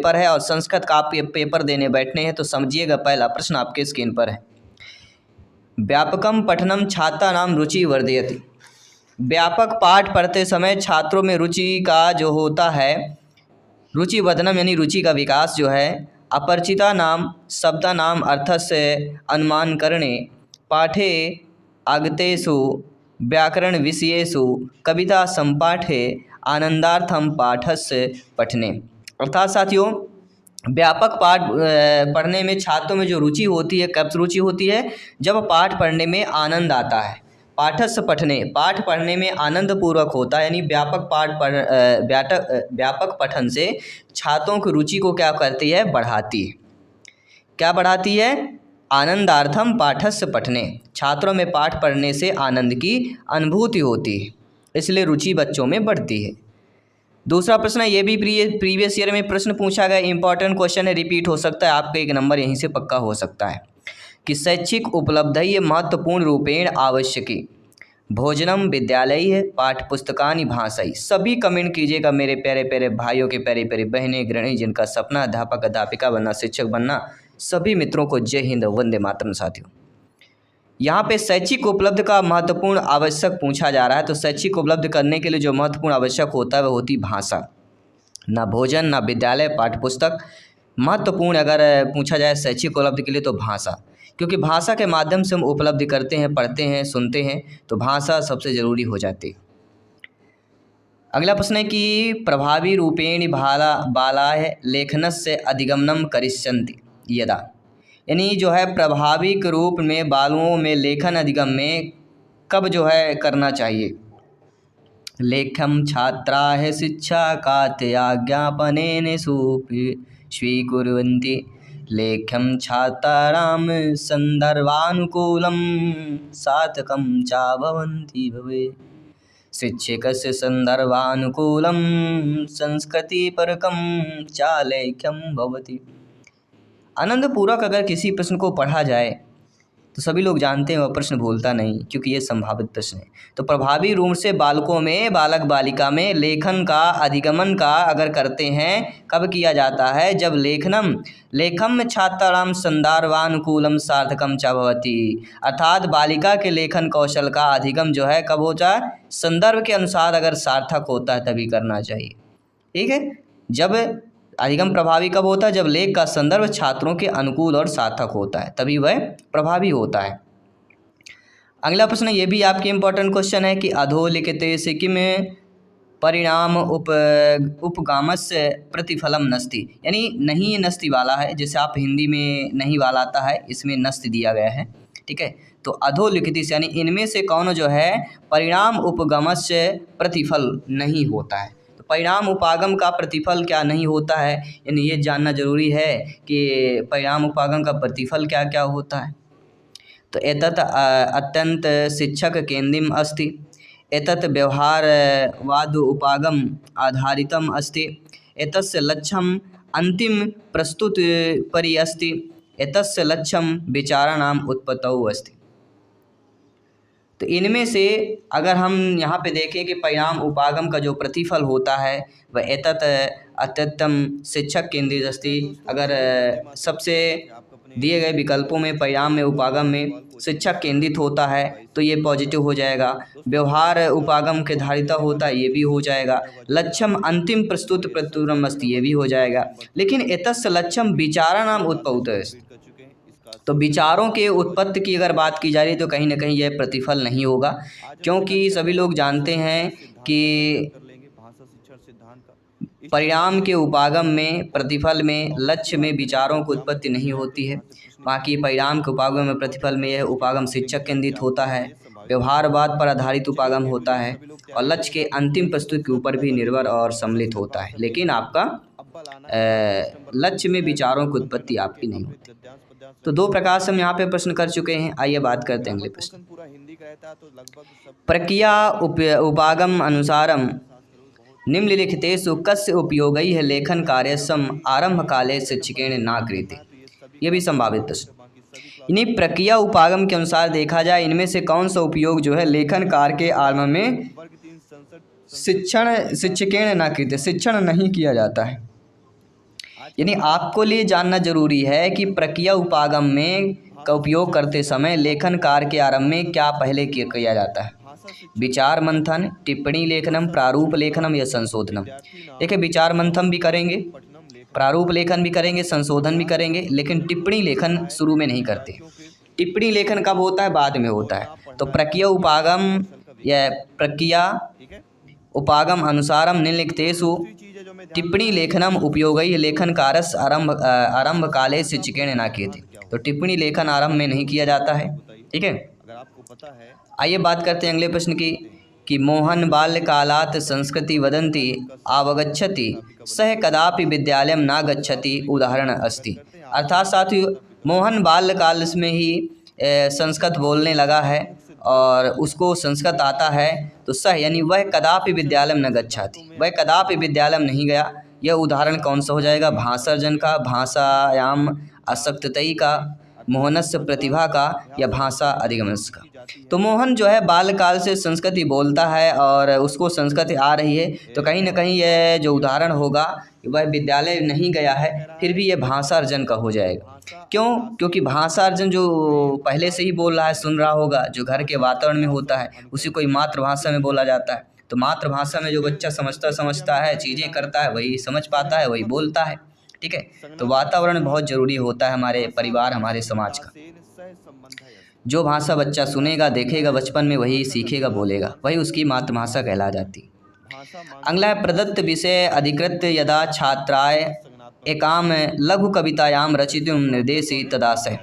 Paper है और संस्कृत का आप पेपर देने बैठने हैं तो समझिएगा पहला प्रश्न आपके स्क्रीन पर है। व्यापकम पठनम छात्राणाम रुचि वर्धयति। व्यापक पाठ पढ़ते समय छात्रों में रुचि का जो होता है, रुचि वर्धनम यानी रुचि का विकास जो है, अपरिचिता नाम शब्दा नाम अर्थस्य अनुमान करणे पाठे आगतेषु व्याकरण विषयेषु कविता संपाठे आनंदार्थम पाठस्य पठने। अर्थात साथियों, व्यापक पाठ पढ़ने में छात्रों में जो रुचि होती है, कब रुचि होती है? जब पाठ पढ़ने में आनंद आता है। पाठस्य पठने, पाठ पढ़ने में आनंद पूर्वक होता है, यानी व्यापक पठन से छात्रों की रुचि को क्या करती है? बढ़ाती है। क्या बढ़ाती है? आनंदार्थम पाठस्य पठने, छात्रों में पाठ पढ़ने से आनंद की अनुभूति होती है, इसलिए रुचि बच्चों में बढ़ती है। दूसरा प्रश्न है, ये भी प्रीवियस ईयर में प्रश्न पूछा गया, इंपॉर्टेंट क्वेश्चन है, रिपीट हो सकता है, आपका 1 नंबर यहीं से पक्का हो सकता है कि शैक्षिक उपलब्धि महत्वपूर्ण रूपेण आवश्यकी भोजनम विद्यालय पाठ पुस्तकानि भाषाई। सभी कमेंट कीजिएगा मेरे प्यारे प्यारे भाइयों के, प्यारे प्यारे बहनें, गृहिणी जिनका सपना अध्यापक अध्यापिका बनना, शिक्षक बनना, सभी मित्रों को जय हिंद, वंदे मातरम। साथियों, यहाँ पे शैक्षिक उपलब्ध का महत्वपूर्ण आवश्यक पूछा जा रहा है, तो शैक्षिक उपलब्ध करने के लिए जो महत्वपूर्ण आवश्यक होता है वह होती भाषा, ना भोजन ना विद्यालय पाठ्य पुस्तक। महत्वपूर्ण अगर पूछा जाए शैक्षिक उपलब्धि के लिए तो भाषा, क्योंकि भाषा के माध्यम से हम उपलब्धि करते हैं, पढ़ते हैं, सुनते हैं, तो भाषा सबसे ज़रूरी हो जाती है। अगला प्रश्न है कि प्रभावी रूपेण बालाः लेखनस्य अधिगमनम करिष्यन्ति यदा, यानी जो है प्रभाविक रूप में बालुओं में लेखन अधिगम में कब जो है करना चाहिए? लेखम छात्राः शिक्षा कात्याज्ञापनेन स्वीकुर्वन्ति लेख्यं छात्राणां संदर्भानुकूलं सार्थकं च भवन्ति भवेत्। शिक्षकस्य संदर्भानुकूलं संस्कृतिपरकं च लेख्यं भवति। आनंदपूर्वक अगर किसी प्रश्न को पढ़ा जाए तो सभी लोग जानते हैं वह प्रश्न भूलता नहीं, क्योंकि ये संभावित प्रश्न है। तो प्रभावी रूप से बालकों में, बालक बालिका में लेखन का अधिगमन का अगर करते हैं, कब किया जाता है? जब लेखम छात्राणां संदर्भानुकूलम सार्थकम च भवति, अर्थात बालिका के लेखन कौशल का अधिगम जो है कब होता है? संदर्भ के अनुसार अगर सार्थक होता है तभी करना चाहिए। ठीक है, जब अधिगम प्रभावी कब होता है? जब लेख का संदर्भ छात्रों के अनुकूल और सार्थक होता है, तभी वह प्रभावी होता है। अगला प्रश्न, ये भी आपके इम्पोर्टेंट क्वेश्चन है कि अधोलिखिते से किम परिणाम उपगामस्य प्रतिफलम नस्ति, यानी नहीं नस्ति वाला है, जैसे आप हिंदी में नहीं वाला आता है, इसमें नस्ति दिया गया है। ठीक है, तो अधोलिखित यानी इनमें से कौन जो है परिणाम उपगमस्य प्रतिफल नहीं होता है। परिणाम उपागम का प्रतिफल क्या नहीं होता है, यानी ये जानना जरूरी है कि परिणाम उपागम का प्रतिफल क्या क्या होता है। तो एतत् अत्यंत शिक्षक केंद्रितम् अस्ति, एतत् व्यवहारवाद उपागम आधारितम् अस्ति, एतस्य लक्ष्यम् अंतिम प्रस्तुत परि अस्ति, एतस्य लक्ष्यम् विचाराणाम उत्पत्तौ अस्ति। तो इनमें से अगर हम यहाँ पे देखें कि परिणाम उपागम का जो प्रतिफल होता है वह एतत् अत्यंतम शिक्षक केंद्रित अस्ति, अगर सबसे दिए गए विकल्पों में परिणाम में उपागम में शिक्षक केंद्रित होता है तो ये पॉजिटिव हो जाएगा। व्यवहार उपागम के धारिता होता है, ये भी हो जाएगा। लक्ष्यम अंतिम प्रस्तुत प्रत्युरम अस्ति, ये भी हो जाएगा। लेकिन एतस्य लक्ष्यम विचाराणाम उत्पत्तौ अस्ति, तो विचारों के उत्पत्ति की अगर बात की जा रही है तो कहीं ना कहीं यह प्रतिफल नहीं होगा, क्योंकि सभी लोग जानते हैं कि परिणाम के उपागम में, प्रतिफल में, लक्ष्य में विचारों की उत्पत्ति नहीं होती है। बाकी परिणाम के उपागम में, प्रतिफल में यह उपागम शिक्षक केंद्रित होता है, व्यवहारवाद पर आधारित उपागम होता है और लक्ष्य के अंतिम प्रस्तुति के ऊपर भी निर्भर और सम्मिलित होता है। लेकिन आपका लक्ष्य में विचारों की उत्पत्ति आपकी नहीं होती। तो 2 प्रकार से हम यहाँ पे प्रश्न कर चुके हैं। आइए बात करते हैं अगले प्रश्न। प्रक्रिया उपागम अनुसारम निम्नलिखितेषु कस्य उपयोगैः लेखन कार्यस्य आरंभ काले शिक्षकेन न क्रियते। ये भी संभावित प्रश्न। इन्हीं प्रक्रिया उपागम के अनुसार देखा जाए इनमें से कौन सा उपयोग जो है लेखन कार्य के आरंभ में शिक्षकेन न क्रियते, शिक्षण नहीं किया जाता है। यानी आपको लिए जानना जरूरी है कि प्रक्रिया उपागम में का उपयोग करते समय लेखन कार्य के आरंभ में क्या पहले किया जाता है। विचार मंथन, टिप्पणी लेखनम, प्रारूप लेखनम या संशोधनम। देखिए विचार मंथन भी करेंगे, प्रारूप लेखन भी करेंगे, संशोधन भी करेंगे, लेकिन टिप्पणी लेखन शुरू में नहीं करते। टिप्पणी लेखन कब होता है? बाद में होता है। तो प्रक्रिया उपागम या प्रक्रिया उपागम अनुसारम निम्नलिखितेषु टिप्पणी लेखनम उपयोगई लेखन कारस आरंभ काले शिक्षकेण न किए थे। तो टिप्पणी लेखन आरंभ में नहीं किया जाता है। ठीक है, आइए बात करते हैं अगले प्रश्न की कि मोहन बाल्यकालात् संस्कृति वदन्ति आवगच्छति सह कदापि विद्यालयं न गच्छति उदाहरण अस्ति। अर्थात साथियों, मोहन बाल्यकाल में ही संस्कृत बोलने लगा है और उसको संस्कृत आता है, तो सह यानी वह कदापि विद्यालय न गच्छति, वह कदापि विद्यालय नहीं गया। यह उदाहरण कौन सा हो जाएगा? भाषार्जन का, भाषायाम आसक्तई का, मोहनस्य प्रतिभा का या भाषा अधिगमनस्य का। तो मोहन जो है बाल्यकाल से संस्कृति बोलता है और उसको संस्कृति आ रही है, तो कहीं ना कहीं यह जो उदाहरण होगा वह विद्यालय नहीं गया है, फिर भी यह भाषा अर्जन का हो जाएगा। क्यों? क्योंकि भाषा अर्जन जो पहले से ही बोल रहा है, सुन रहा होगा, जो घर के वातावरण में होता है उसी को मातृभाषा में बोला जाता है। तो मातृभाषा में जो बच्चा समझता है, चीज़ें करता है, वही समझ पाता है, वही बोलता है। ठीक है, तो वातावरण बहुत ज़रूरी होता है हमारे परिवार, हमारे समाज का। जो भाषा बच्चा सुनेगा, देखेगा बचपन में, वही सीखेगा, बोलेगा, वही उसकी मातृभाषा कहला जाती। अगला है प्रदत्त विषय अधिकृत यदा छात्राय एकाम लघु कवितायां रचितुं निर्देशि तदाशय।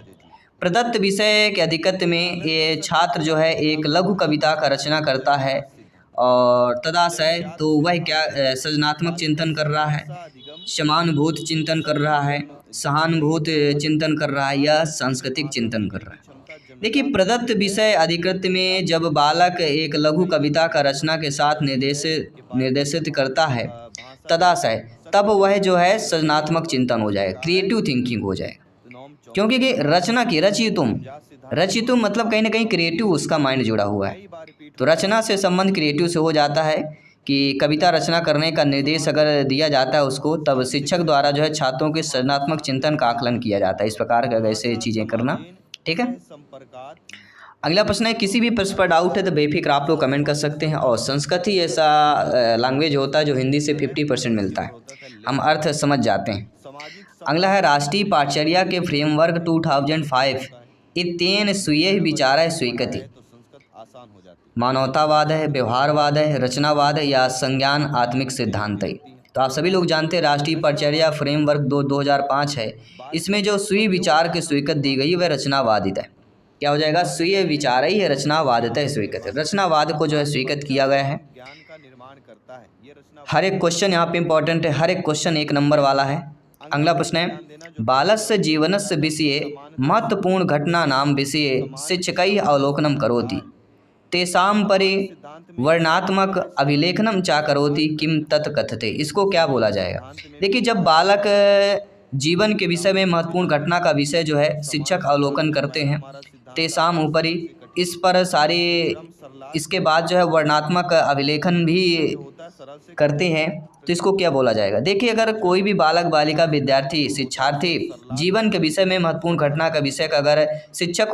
प्रदत्त विषय के अधिकृत में ये छात्र जो है एक लघु कविता का रचना करता है और तदाशय तो वह क्या सृजनात्मक चिंतन कर रहा है, समानुभूत चिंतन कर रहा है, सहानुभूत चिंतन कर रहा है या सांस्कृतिक चिंतन कर रहा है। देखिए प्रदत्त विषय अधिकृत में जब बालक एक लघु कविता का रचना के साथ निर्देशित करता है तदाशय, तब वह जो है सृजनात्मक चिंतन हो जाएगा, क्रिएटिव थिंकिंग हो जाएगा। क्योंकि कि रचना की रचितुम मतलब कहीं ना कहीं क्रिएटिव उसका माइंड जुड़ा हुआ है। तो रचना से संबंध क्रिएटिव से हो जाता है कि कविता रचना करने का निर्देश अगर दिया जाता है उसको, तब शिक्षक द्वारा जो है छात्रों के सृजनात्मक चिंतन का आकलन किया जाता है। इस प्रकार का ऐसे चीज़ें करना। ठीक है, अगला प्रश्न है, किसी भी प्रश्न पर डाउट है तो बेफिक्र आप लोग कमेंट कर सकते हैं। और संस्कृत ही ऐसा लैंग्वेज होता है जो हिंदी से 50% मिलता है, हम अर्थ समझ जाते हैं। अगला है, राष्ट्रीय पाठचर्या के फ्रेमवर्क 2005 इत्येन स्वीय विचार स्वीकृति। मानवतावाद है, व्यवहारवाद है, रचनावाद है या संज्ञान आत्मिक सिद्धांत है। तो आप सभी लोग जानते हैं राष्ट्रीय पाठचर्या फ्रेमवर्क 2005 है, इसमें जो स्वीय विचार की स्वीकृत दी गई वह रचनावादित है। क्या हो जाएगा? स्वीय विचार ही है, रचनावादिता स्वीकृत है, रचनावाद को जो है स्वीकृत किया गया है। हर एक क्वेश्चन यहाँ पे इंपॉर्टेंट है, हर एक क्वेश्चन 1 नंबर वाला है। अगला प्रश्न है, बालस्य जीवनस्य विषये महत्वपूर्ण घटना नाम विषये शिक्षकै अवलोकनम करोति तेषां परे वर्णात्मक अभिलेखनम चा करोति किम तत् कथते। इसको क्या बोला जाएगा? देखिए जब बालक जीवन के विषय में महत्वपूर्ण घटना का विषय जो है शिक्षक अवलोकन करते हैं, तेषाम ऊपरी, इस पर सारे, इसके बाद जो है वर्णात्मक अभिलेखन भी करते हैं, तो इसको क्या बोला जाएगा? देखिए अगर कोई भी बालक बालिका विद्यार्थी शिक्षार्थी जीवन के विषय में महत्वपूर्ण घटना का विषय का अगर शिक्षक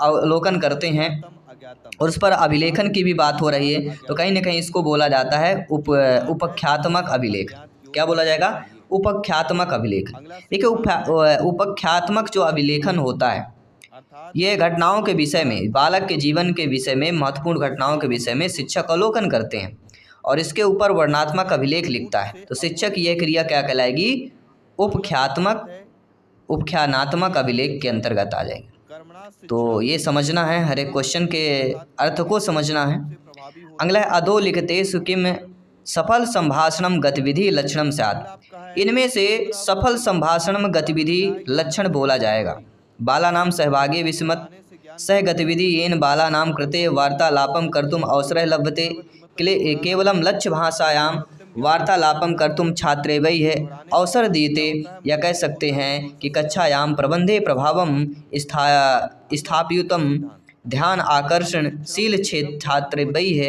अवलोकन करते हैं और उस पर अभिलेखन की भी बात हो रही है, तो कहीं ना कहीं इसको बोला जाता है उपख्यात्मक अभिलेख। क्या बोला जाएगा? उपख्यात्मक अभिलेख। देखिए उपख्यात्मक जो अभिलेखन होता है ये घटनाओं के विषय में, बालक के जीवन के विषय में, महत्वपूर्ण घटनाओं के विषय में शिक्षक अवलोकन करते हैं और इसके ऊपर वर्णनात्मक अभिलेख लिखता है। तो शिक्षक यह क्रिया क्या कहलाएगी? उपख्यानात्मक अभिलेख के अंतर्गत आ जाएगी। तो ये समझना है, हर एक क्वेश्चन के अर्थ को समझना है। अगला है, अधोलिखितेषु किम सफल संभाषणम गतिविधि लक्षणम स्यात्। इनमें से सफल संभाषणम गतिविधि लक्षण बोला जाएगा। बालानां सहभागे विस्मत सह गतिविधि येन बालानां कृते वार्तालापं कर्तुम अवसरः लभ्यते केवलं लक्ष्य भाषायां वार्तालापं कर्तुम छात्रेभ्यः अवसर दीयते, या कह सकते हैं कि कक्षायां प्रबंधे प्रभावं स्थापयितुं ध्यान आकर्षणशील छात्रेभ्यः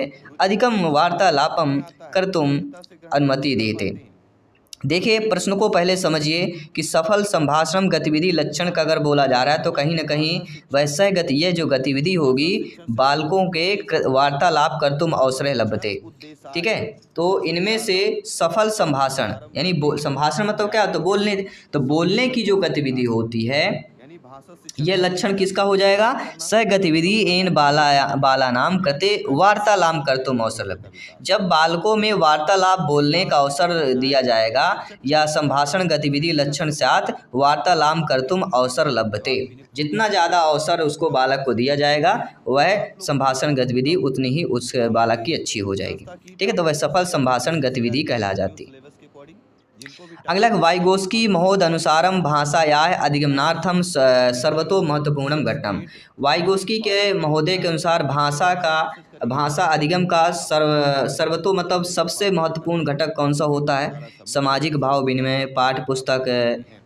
अधिकं वार्तालापं कर्तुम अनुमति देते। देखिए प्रश्न को पहले समझिए कि सफल संभाषण गतिविधि लक्षण का अगर बोला जा रहा है तो कहीं ना कहीं वैसा गति ये जो गतिविधि होगी बालकों के वार्तालाप कर्तुम अवसरे लभते। ठीक है, तो इनमें से सफल संभाषण यानी संभाषण मतलब क्या, तो बोलने की जो गतिविधि होती है यह लक्षण किसका हो जाएगा, स गतिविधि एन बाला नाम कृते वार्तालाप कर्तुम अवसर लभते। जब बालकों में वार्तालाप बोलने का अवसर दिया जाएगा या संभाषण गतिविधि लक्षण साथ वार्तालाप कर्तुम अवसर लभते, जितना ज़्यादा अवसर उसको बालक को दिया जाएगा वह संभाषण गतिविधि उतनी ही उस बालक की अच्छी हो जाएगी। ठीक है, तो वह सफल संभाषण गतिविधि कहला जाती। अगला वाइगोस्की महोद अनुसारम भाषायाः अधिगमनार्थम सर्वतो महत्वपूर्णम घटनम। वाइगोस्की के महोदय के अनुसार भाषा अधिगम का सर्वतो मतलब सबसे महत्वपूर्ण घटक कौन सा होता है, सामाजिक भाव विनिमय, पाठ्य पुस्तक,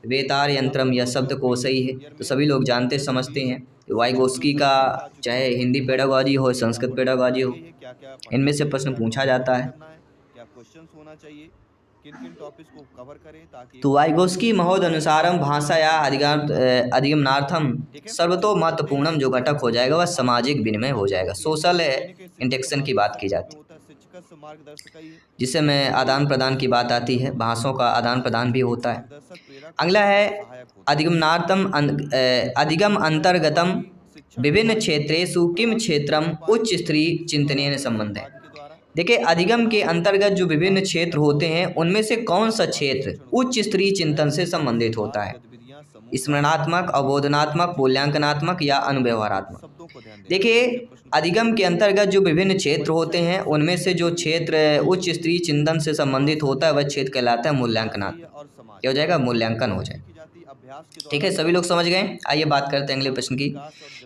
वेतार यंत्रम या शब्दकोश ही है। तो सभी लोग जानते समझते हैं वाइगोस्की का, चाहे हिंदी पेडागॉजी हो संस्कृत पेडागॉजी हो, इनमें से प्रश्न पूछा जाता है। तो वाइगोस्की महोद अनुसारम भाषा या अधिगमनार्थम सर्वतो महत्वपूर्णम जो घटक हो जाएगा वह सामाजिक विनिमय हो जाएगा, सोशल इंटेक्शन की बात की जाती है, जिससे में आदान प्रदान की बात आती है, भाषाओं का आदान प्रदान भी होता है। अगला है अधिगमनार्थम अधिगम अंतर्गतम विभिन्न क्षेत्रेषु किम क्षेत्रम उच्च स्तरीय चिंतनीय संबंध है। देखिए अधिगम के अंतर्गत जो विभिन्न क्षेत्र होते हैं उनमें से कौन सा क्षेत्र उच्च स्तरीय चिंतन से संबंधित होता है, स्मरणात्मक, अवबोधनात्मक, मूल्यांकनात्मक या अनुव्यवहारात्मक। देखिए अधिगम के अंतर्गत जो विभिन्न क्षेत्र होते हैं उनमें से जो क्षेत्र उच्च स्तरीय चिंतन से संबंधित होता है वह क्षेत्र कहलाता है मूल्यांकनात्मक। क्या हो जाएगा, मूल्यांकन हो जाएगा। ठीक है, सभी लोग समझ गए। आइए बात करते हैं अगले प्रश्न की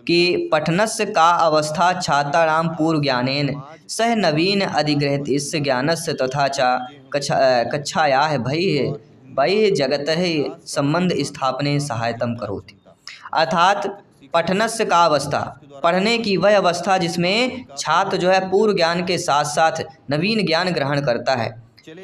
कि पठनस्य का अवस्था छात्राणाम पूर्व ज्ञानेन सह नवीन अधिग्रहित इस ज्ञानस्य तथा च कक्षायाः बहिः जगतः संबंध स्थापने सहायतम करोति। अर्थात पठनस्य का अवस्था, पढ़ने की वह अवस्था जिसमें छात्र जो है पूर्व ज्ञान के साथ साथ नवीन ज्ञान ग्रहण करता है,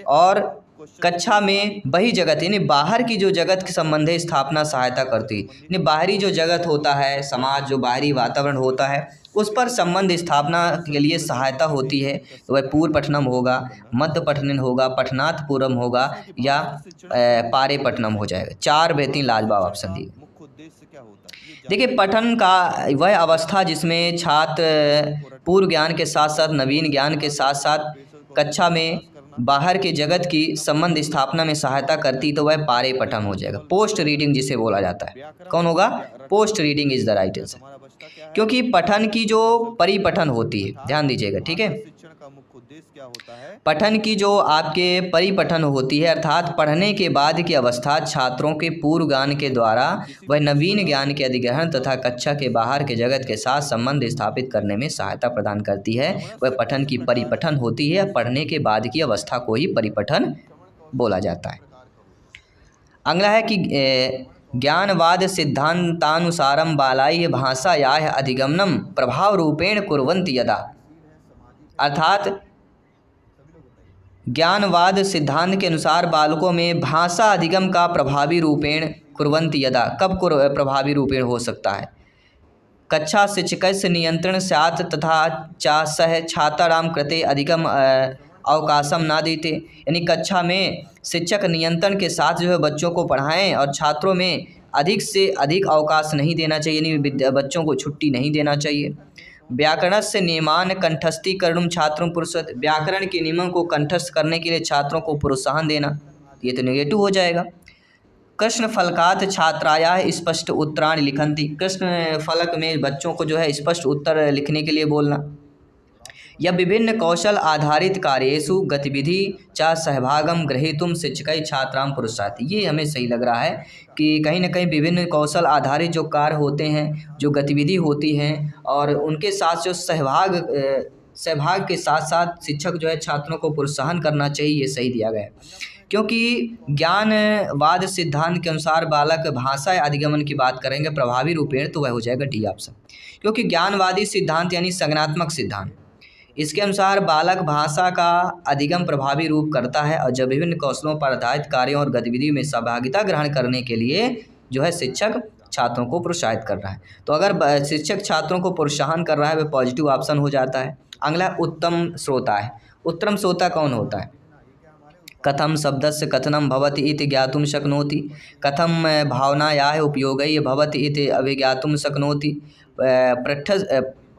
और कक्षा में बही जगत यानी बाहर की जो जगत के संबंधी स्थापना सहायता करती है, यानी बाहरी जो जगत होता है, समाज जो बाहरी वातावरण होता है उस पर संबंध स्थापना के लिए सहायता होती है। तो वह पूर्व पठनम होगा, मध्य पठनम होगा, पठनात् पूर्वम होगा या पारे पठनम हो जाएगा। 4 बेहतरीन लाजवाब ऑप्शन दिए। देखिए पठन का वह अवस्था जिसमें छात्र पूर्व ज्ञान के साथ साथ नवीन ज्ञान के साथ साथ कक्षा में बाहर के जगत की संबंध स्थापना में सहायता करती, तो वह पारे पठन हो जाएगा, पोस्ट रीडिंग जिसे बोला जाता है। कौन होगा, post reading is the right answer, क्योंकि पठन की जो परिपठन होती है, ध्यान दीजिएगा। ठीक है, पठन की जो आपके परिपठन होती है अर्थात पढ़ने के बाद की अवस्था छात्रों के पूर्व ज्ञान के द्वारा वह नवीन ज्ञान के अधिग्रहण तथा कक्षा के बाहर के जगत के साथ संबंध स्थापित करने में सहायता प्रदान करती है, वह पठन की परिपठन होती है। पढ़ने के बाद की अवस्था को ही परिपठन बोला जाता है। अगला है कि ज्ञानवाद सिद्धांतानुसारम बालाय भाषायाः अधिगमनम प्रभाव रूपेण कुर्वन्ति यदा। अर्थात ज्ञानवाद सिद्धांत के अनुसार बालकों में भाषा अधिगम का प्रभावी रूपेण कुर्वन्ति यदा, कब प्रभावी रूपेण हो सकता है, कक्षा शिक्षकस्य नियंत्रण स्यात् तथा च सह छात्राणां कृते अधिगम अवकाशम ना देते, यानी कक्षा में शिक्षक नियंत्रण के साथ जो है बच्चों को पढ़ाएं और छात्रों में अधिक से अधिक अवकाश नहीं देना चाहिए, यानी बच्चों को छुट्टी नहीं देना चाहिए। व्याकरण से नियमान कंठस्थीकरणम छात्रों पुरुषत, व्याकरण के नियमों को कंठस्थ करने के लिए छात्रों को प्रोत्साहन देना, ये तो नेगेटिव हो जाएगा। कृष्ण फलकात छात्रायाः स्पष्ट उत्तराणि लिखन्ति, कृष्ण फलक में बच्चों को जो है स्पष्ट उत्तर लिखने के लिए बोलना। या विभिन्न कौशल आधारित कार्येषु गतिविधि च सहभागम ग्रहीतुम शिक्षकै छात्रां प्रोत्साहति, ये हमें सही लग रहा है कि कहीं ना कहीं विभिन्न कौशल आधारित जो कार्य होते हैं, जो गतिविधि होती हैं और उनके साथ जो सहभाग के साथ साथ शिक्षक जो है छात्रों को प्रोत्साहन करना चाहिए, ये सही दिया गया है। क्योंकि ज्ञानवाद सिद्धांत के अनुसार बालक भाषा अधिगमन की बात करेंगे प्रभावी रूपेण, तो वह हो जाएगा डी ऑप्शन, क्योंकि ज्ञानवादी सिद्धांत यानी संज्ञानात्मक सिद्धांत, इसके अनुसार बालक भाषा का अधिगम प्रभावी रूप करता है और जब विभिन्न कौशलों पर आधारित कार्यों और गतिविधियों में सहभागिता ग्रहण करने के लिए जो है शिक्षक छात्रों को प्रोत्साहित कर रहा है। तो अगर शिक्षक छात्रों को प्रोत्साहन कर रहा है वह पॉजिटिव ऑप्शन हो जाता है। अगला उत्तम श्रोता है। उत्तम श्रोता कौन होता है? कथम शब्दस्य कथनम भवति इति ज्ञातुं शक्नोति, कथम भावनायाः उपयोगैः भवति इति अभिज्ञातुं शक्नोति,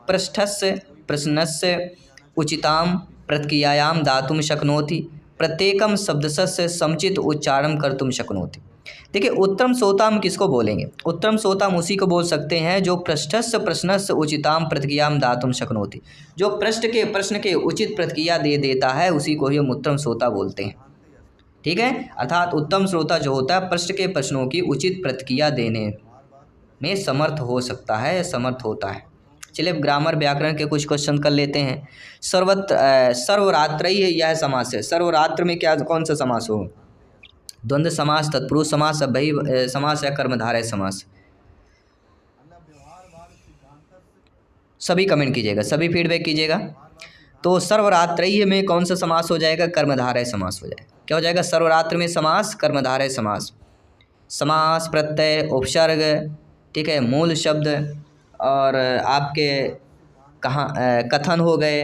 पृष्ठस्य प्रश्नस्य उचितां प्रतिक्रियायां दातुं शक्नोति, प्रत्येकं शब्दस्य समुचित उच्चारण कर्तुं शक्नोति। देखिए उत्तम श्रोता हम किसको बोलेंगे? उत्तम श्रोता हम उसी को बोल सकते हैं जो पृष्ठस्य प्रश्नस्य उचितां प्रतिक्रियां दातुं शक्नोति, जो प्रश्न के उचित प्रतिक्रिया दे देता है उसी को ही हम उत्तम श्रोता बोलते हैं। ठीक है, अर्थात उत्तम श्रोता जो होता है पृष्ठ के प्रश्नों की उचित प्रतिक्रिया देने में समर्थ हो सकता है, समर्थ होता है। चलिए ग्रामर व्याकरण के कुछ क्वेश्चन कर लेते हैं। सर्वरात्रैः यह समास है। सर्वरात्र में क्या कौन सा समास हो? द्वंद्व समास, तत्पुरुष समास, अव्ययी समास या कर्मधारय समास? सभी कमेंट कीजिएगा, सभी फीडबैक कीजिएगा। तो सर्वरात्रैः में कौन सा समास हो जाएगा? कर्मधारय समास हो जाएगा। क्या हो जाएगा? सर्वरात्र में समास कर्मधारय समास। समास प्रत्यय उपसर्ग, ठीक है, मूल शब्द और आपके कहाँ कथन हो गए,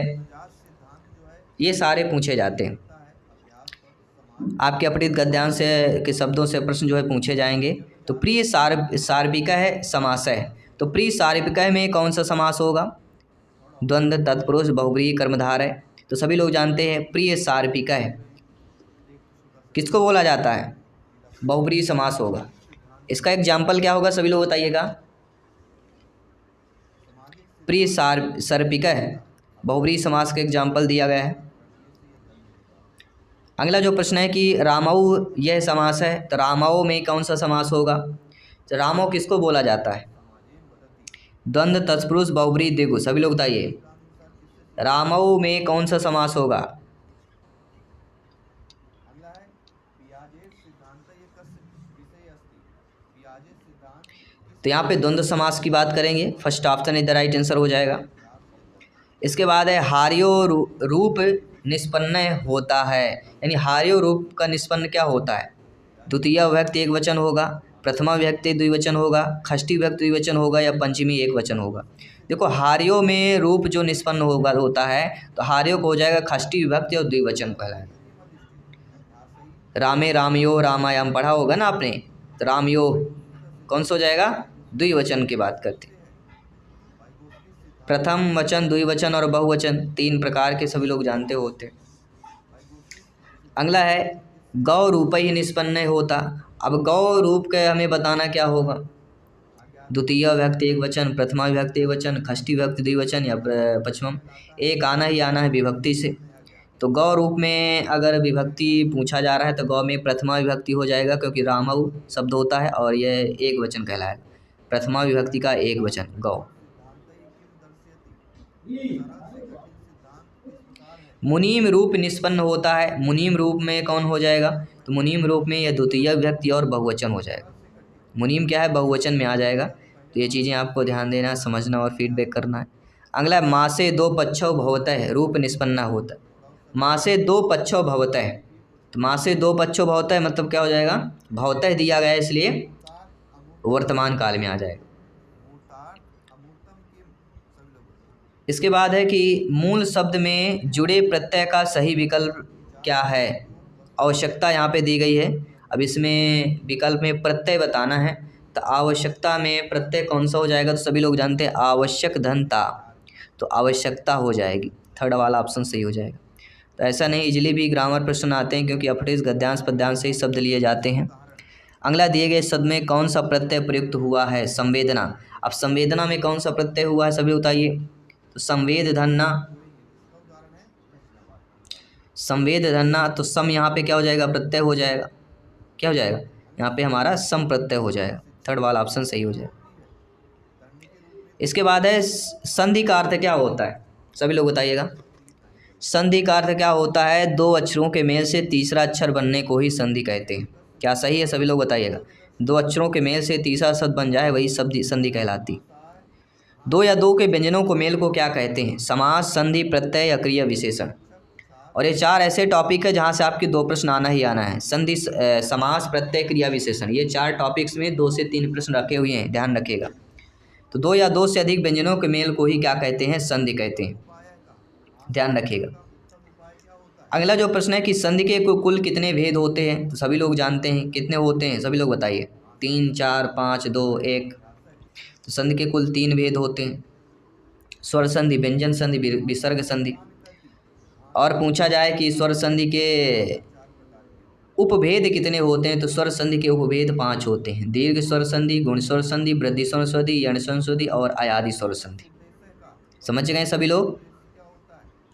ये सारे पूछे जाते हैं। आपके अपठित गद्यांश के शब्दों से प्रश्न जो है पूछे जाएंगे। तो प्रिय सार्विका है समास है। तो प्रिय सार्विका में कौन सा समास होगा? द्वंद्व, तत्पुरुष, बहुव्रीहि, कर्मधारय। तो सभी लोग जानते हैं प्रिय सार्विका है किसको बोला जाता है? बहुव्रीहि समास होगा। इसका एग्जाम्पल क्या होगा सभी लोग बताइएगा? प्रिय सार्विका है, बहुव्रीहि समास का एग्जाम्पल दिया गया है। अगला जो प्रश्न है कि रामऊ यह समास है, तो रामऊ में कौन सा समास होगा? तो रामऊ किसको बोला जाता है? द्वंद्व, तत्पुरुष, बहुव्रीहि, द्विगु। सभी लोग बताइए रामऊ में कौन सा समास होगा? तो यहाँ पे द्वंद्व समास की बात करेंगे। फर्स्ट ऑप्शन इधर राइट आंसर हो जाएगा। इसके बाद है हार्यो रूप निष्पन्न होता है, यानी हार्यो रूप का निष्पन्न क्या होता है? द्वितीय विभक्ति एक वचन होगा, प्रथमा विभक्ति द्विवचन होगा, षष्ठी विभक्ति द्विवचन होगा या पंचमी एक वचन होगा। देखो हार्यो में रूप जो निष्पन्न होता है तो हार्यो को हो जाएगा षष्ठी विभक्ति और द्विवचन कहलाएगा। रामे रामयो रामायाम पढ़ा होगा ना आपने, तो रामयो कौन सा हो जाएगा? द्विवचन की बात करते। प्रथम वचन, द्विवचन और बहुवचन तीन प्रकार के सभी लोग जानते होते। अगला है गौ रूप ही निष्पन्न होता। अब गौ रूप के हमें बताना क्या होगा? द्वितीय विभक्ति एक वचन, प्रथमा विभक्ति एक वचन, षष्ठी विभक्ति द्विवचन या पंचमम। एक आना ही आना है विभक्ति से। तो गौ रूप में अगर विभक्ति पूछा जा रहा है तो गौ में प्रथमा विभक्ति हो जाएगा क्योंकि रामऊ शब्द होता है और यह एक वचन कहलाएगा। प्रथमा विभक्ति का एक वचन गौ। मुनीम रूप निष्पन्न होता है। मुनीम रूप में कौन हो जाएगा? तो मुनीम रूप में यह द्वितीय विभक्ति और बहुवचन हो जाएगा। मुनीम क्या है? बहुवचन में आ जाएगा। तो ये चीज़ें आपको ध्यान देना, समझना और फीडबैक करना है। अगला माँ से दो पक्षौ भवतः रूप निष्पन्न होता है। माँ से दो पक्षौ भवतः, तो माँ से दो पक्षौ भवतः मतलब क्या हो जाएगा? भवतः दिया गया है इसलिए वर्तमान काल में आ जाएगा। इसके बाद है कि मूल शब्द में जुड़े प्रत्यय का सही विकल्प क्या है? आवश्यकता यहाँ पे दी गई है। अब इसमें विकल्प में प्रत्यय बताना है। तो आवश्यकता में प्रत्यय कौन सा हो जाएगा? तो सभी लोग जानते हैं आवश्यक धनता, तो आवश्यकता हो जाएगी। थर्ड वाला ऑप्शन सही हो जाएगा। तो ऐसा नहीं, इजली भी ग्रामर प्रश्न आते हैं क्योंकि अपठित गद्यांश पद्यांश से ही शब्द लिए जाते हैं। अगला दिए गए शब्द में कौन सा प्रत्यय प्रयुक्त हुआ है? संवेदना। अब संवेदना में कौन सा प्रत्यय हुआ है सभी बताइए? तो संवेद धन्ना, संवेद धन्ना। तो सम यहाँ पे क्या हो जाएगा? प्रत्यय हो जाएगा। क्या हो जाएगा? यहाँ पे हमारा सम प्रत्यय हो जाएगा। थर्ड वाला ऑप्शन सही हो जाएगा। इसके बाद है संधि का अर्थ क्या होता है? सभी लोग बताइएगा संधि का अर्थ क्या होता है? दो अक्षरों के मेल से तीसरा अक्षर बनने को ही संधि कहते हैं। क्या सही है? सभी लोग बताइएगा। दो अक्षरों के मेल से तीसरा शब्द बन जाए वही शब्द संधि कहलाती। दो या दो के व्यंजनों को मेल को क्या कहते हैं? समास, संधि, प्रत्यय या क्रिया विशेषण। और ये चार ऐसे टॉपिक है जहाँ से आपके दो प्रश्न आना ही आना है। संधि, समास, प्रत्यय, क्रिया विशेषण, ये चार टॉपिक्स में 2 से 3 प्रश्न रखे हुए हैं, ध्यान रखिएगा। तो दो या दो से अधिक व्यंजनों के मेल को ही क्या कहते हैं? संधि कहते हैं, ध्यान रखिएगा। अगला जो प्रश्न है कि संधि के कुल कितने भेद होते हैं? तो सभी लोग जानते हैं, कितने होते हैं सभी लोग बताइए। 3, 4, 5, 2, 1। तो संधि के कुल 3 भेद होते हैं, स्वर संधि, व्यंजन संधि, विसर्ग संधि। और पूछा जाए कि स्वर संधि के उपभेद कितने होते हैं? तो स्वर संधि के उपभेद 5 होते हैं, दीर्घ स्वर संधि, गुण स्वर संधि, वृद्धि स्वर संधि, यण स्वर संधि और अयादि स्वर संधि। समझ गए सभी लोग?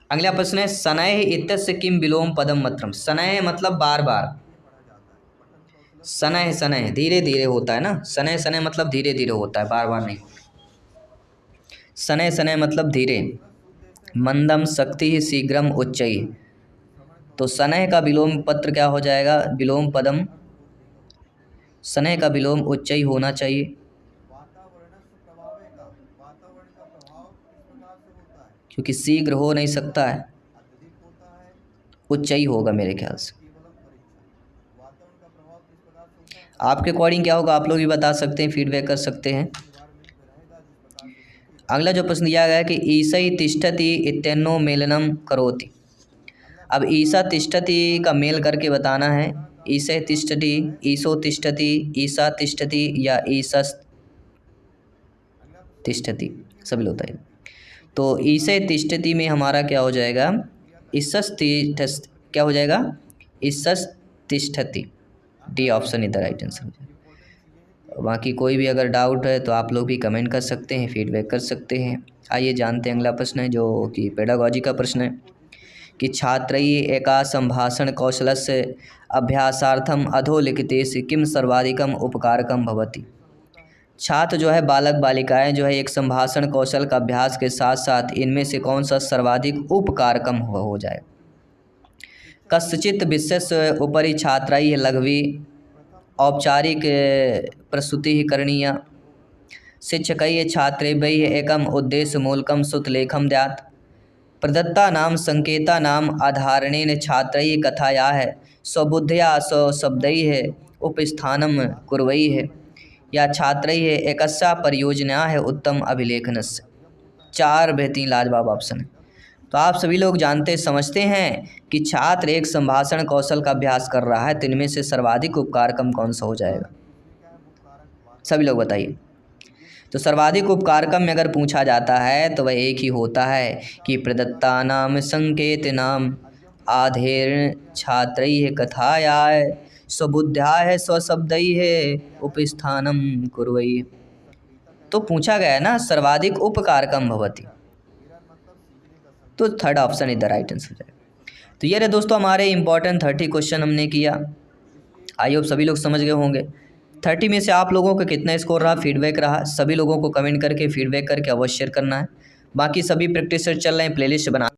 अगला प्रश्न है शनैः इत्यस्य किम विलोम पदम मत्रम। शनैः मतलब बार बार, शनैः शनैः धीरे धीरे होता है ना, शनैः शनैः मतलब धीरे धीरे होता है, बार बार नहीं। शनैः शनैः मतलब धीरे। मंदम शक्ति शीघ्रम उच्चैः। तो शनैः का विलोम पत्र क्या हो जाएगा? विलोम पदम। शनैः का विलोम उच्चैः होना चाहिए, क्योंकि शीघ्र हो नहीं सकता है, उच्चैः होगा मेरे ख्याल से। आपके अकॉर्डिंग क्या होगा? आप लोग भी बता सकते हैं, फीडबैक कर सकते हैं। अगला जो प्रश्न दिया गया है कि ईसै तिष्ठति इत्यन्नो मेलनम करोति। अब ईसा तिष्ठति का मेल करके बताना है। ईसै तिष्ठति, ईसो तिष्ठति, ईसा तिष्ठति या ईसस् तिष्ठति, सभी लोग बताइए। तो ईसै तिष्ठति में हमारा क्या हो जाएगा? ईसस् तिष्ठति, क्या हो जाएगा? ईसस् तिष्ठति। डी ऑप्शन इधर राइट आंसर। बाकी कोई भी अगर डाउट है तो आप लोग भी कमेंट कर सकते हैं, फीडबैक कर सकते हैं। आइए जानते हैं अगला प्रश्न है जो कि पेडागॉजी का प्रश्न है कि छात्रैः एका संभाषण कौशलस्य अभ्यासार्थम अधोलिखितेषु किम सर्वाधिकम उपकारकम भवति। छात्र जो है, बालक बालिकाएं जो है, एक संभाषण कौशल का अभ्यास के साथ साथ इनमें से कौन सा सर्वाधिक उपकारकम हो जाए? कस्यचित् विषयस्य उपरि छात्रैः लघ्वी औपचारिक प्रस्तुतिः करणीया। शिक्षकैः छात्रेभ्यः एकम् उद्देश्यमूलकं सुत्लेखं द्यात्। प्रदत्तानां संकेतानाम् आधारेण छात्रैः कथायाः स्वबुद्ध्या स्वशब्दैः उपस्थानं कुर्वैः या छात्रैः एकस्याः परियोजनायाः उत्तम अभिलेखनस्य। 4 बेहतरीन लाजवाब ऑप्शन है। तो आप सभी लोग जानते समझते हैं कि छात्र एक संभाषण कौशल का अभ्यास कर रहा है, तो इनमें से सर्वाधिक उपकारकम कौन सा हो जाएगा? सभी लोग बताइए। तो सर्वाधिक उपकारकम में अगर पूछा जाता है तो वह एक ही होता है कि प्रदत्तानाम संकेतनाम आधेरण छात्रैः कथायाः स्वबुद्ध्याः स्वशब्दैः उपस्थानं कुर्वैः। तो पूछा गया है ना सर्वाधिक उपकारकम भवति, तो third option is the right answer है। तो ये रहे दोस्तों हमारे इंपॉर्टेंट 30 क्वेश्चन हमने किया। आई होप सभी लोग समझ गए होंगे। 30 में से आप लोगों का कितना स्कोर रहा, फीडबैक रहा, सभी लोगों को कमेंट करके फीडबैक करके अवश्य शेयर करना है। बाकी सभी प्रैक्टिस चल रहे हैं, प्लेलिस्ट बना